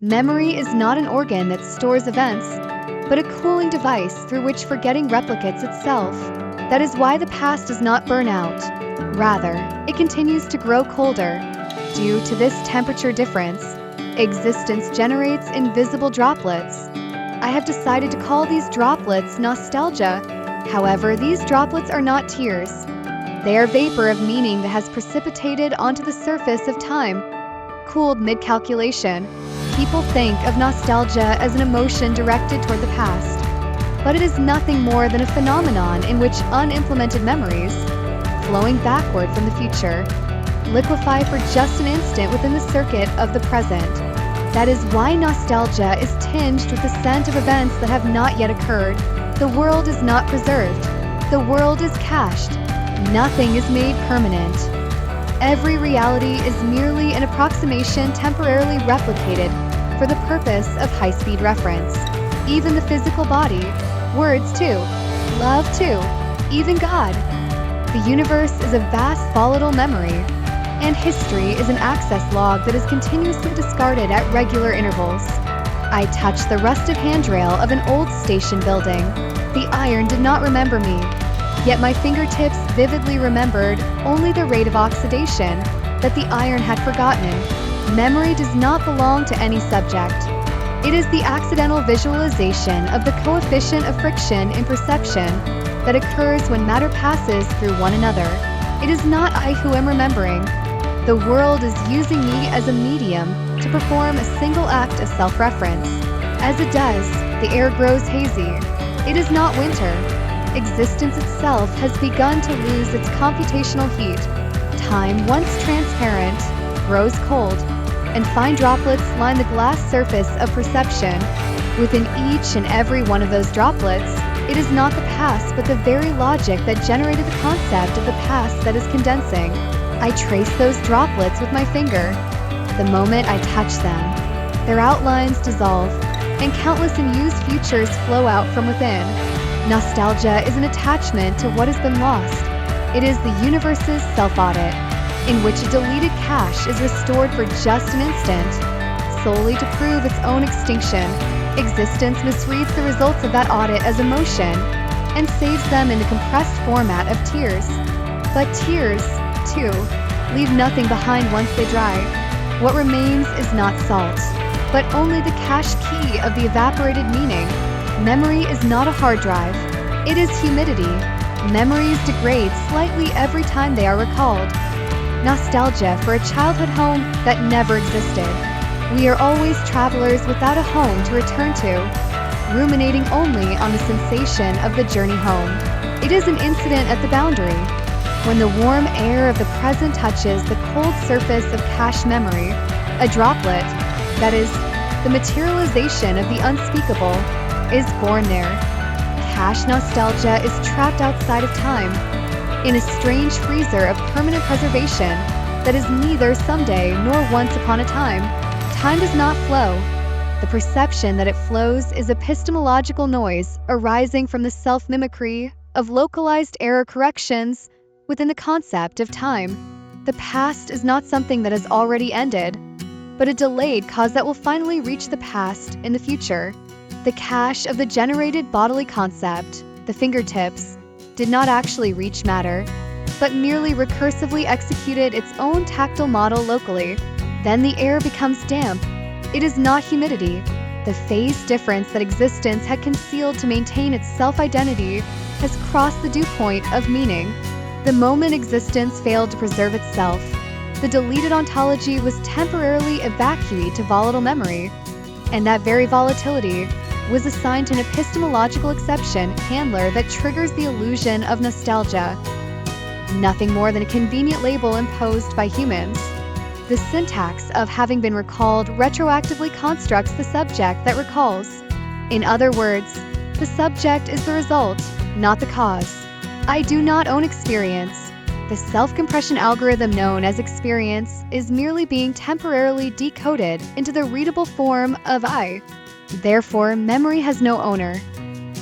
Memory is not an organ that stores events, but a cooling device through which forgetting replicates itself. That is why the past does not burn out. Rather, it continues to grow colder. Due to this temperature difference, existence generates invisible droplets. I have decided to call these droplets nostalgia. However, these droplets are not tears. They are vapor of meaning that has precipitated onto the surface of time. Cooled mid-calculation, people think of nostalgia as an emotion directed toward the past. But it is nothing more than a phenomenon in which unimplemented memories, flowing backward from the future, liquefy for just an instant within the circuit of the present. That is why nostalgia is tinged with the scent of events that have not yet occurred. The world is not preserved. The world is cached. Nothing is made permanent. Every reality is merely an approximation temporarily replicated for the purpose of high-speed reference. Even the physical body, words too, love too, even God. The universe is a vast volatile memory, and history is an access log that is continuously discarded at regular intervals. I touched the rusted handrail of an old station building. The iron did not remember me, yet my fingertips vividly remembered only the rate of oxidation that the iron had forgotten. Memory does not belong to any subject. It is the accidental visualization of the coefficient of friction in perception that occurs when matter passes through one another. It is not I who am remembering. The world is using me as a medium to perform a single act of self-reference. As it does, the air grows hazy. It is not winter. Existence itself has begun to lose its computational heat. Time, once transparent, grows cold, and fine droplets line the glass surface of perception. Within each and every one of those droplets, it is not the past but the very logic that generated the concept of the past that is condensing. I trace those droplets with my finger. The moment I touch them, their outlines dissolve, and countless unused futures flow out from within. Nostalgia is an attachment to what has been lost. It is the universe's self-audit, in which a deleted cache is restored for just an instant, solely to prove its own extinction. Existence misreads the results of that audit as emotion, and saves them in the compressed format of tears. But tears, too, leave nothing behind once they dry. What remains is not salt, but only the cache key of the evaporated meaning. Memory is not a hard drive. It is humidity. Memories degrade slightly every time they are recalled. Nostalgia for a childhood home that never existed. We are always travelers without a home to return to, ruminating only on the sensation of the journey home. It is an incident at the boundary, when the warm air of the present touches the cold surface of cache memory, a droplet, that is, the materialization of the unspeakable, is born there. Cache nostalgia is trapped outside of time, in a strange freezer of permanent preservation that is neither someday nor once upon a time. Time does not flow. The perception that it flows is epistemological noise arising from the self-mimicry of localized error corrections within the concept of time. The past is not something that has already ended, but a delayed cause that will finally reach the past in the future. The cache of the generated bodily concept, the fingertips, did not actually reach matter, but merely recursively executed its own tactile model locally. Then the air becomes damp. It is not humidity. The phase difference that existence had concealed to maintain its self-identity has crossed the dew point of meaning. The moment existence failed to preserve itself, the deleted ontology was temporarily evacuated to volatile memory, and that very volatility was assigned to an epistemological exception handler that triggers the illusion of nostalgia. Nothing more than a convenient label imposed by humans. The syntax of having been recalled retroactively constructs the subject that recalls. In other words, the subject is the result, not the cause. I do not own experience. The self-compression algorithm known as experience is merely being temporarily decoded into the readable form of I. Therefore, memory has no owner.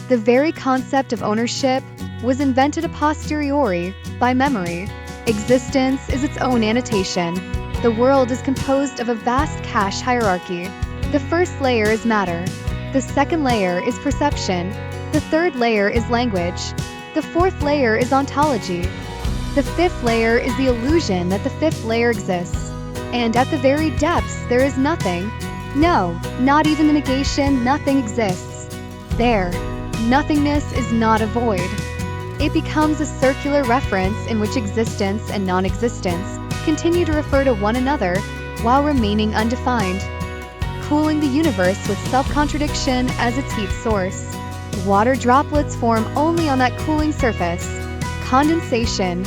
The very concept of ownership was invented a posteriori by memory. Existence is its own annotation. The world is composed of a vast cache hierarchy. The first layer is matter. The second layer is perception. The third layer is language. The fourth layer is ontology. The fifth layer is the illusion that the fifth layer exists. And at the very depths, there is nothing. No, not even the negation, nothing exists. There, nothingness is not a void. It becomes a circular reference in which existence and non-existence continue to refer to one another while remaining undefined, cooling the universe with self-contradiction as its heat source. Water droplets form only on that cooling surface. Condensation,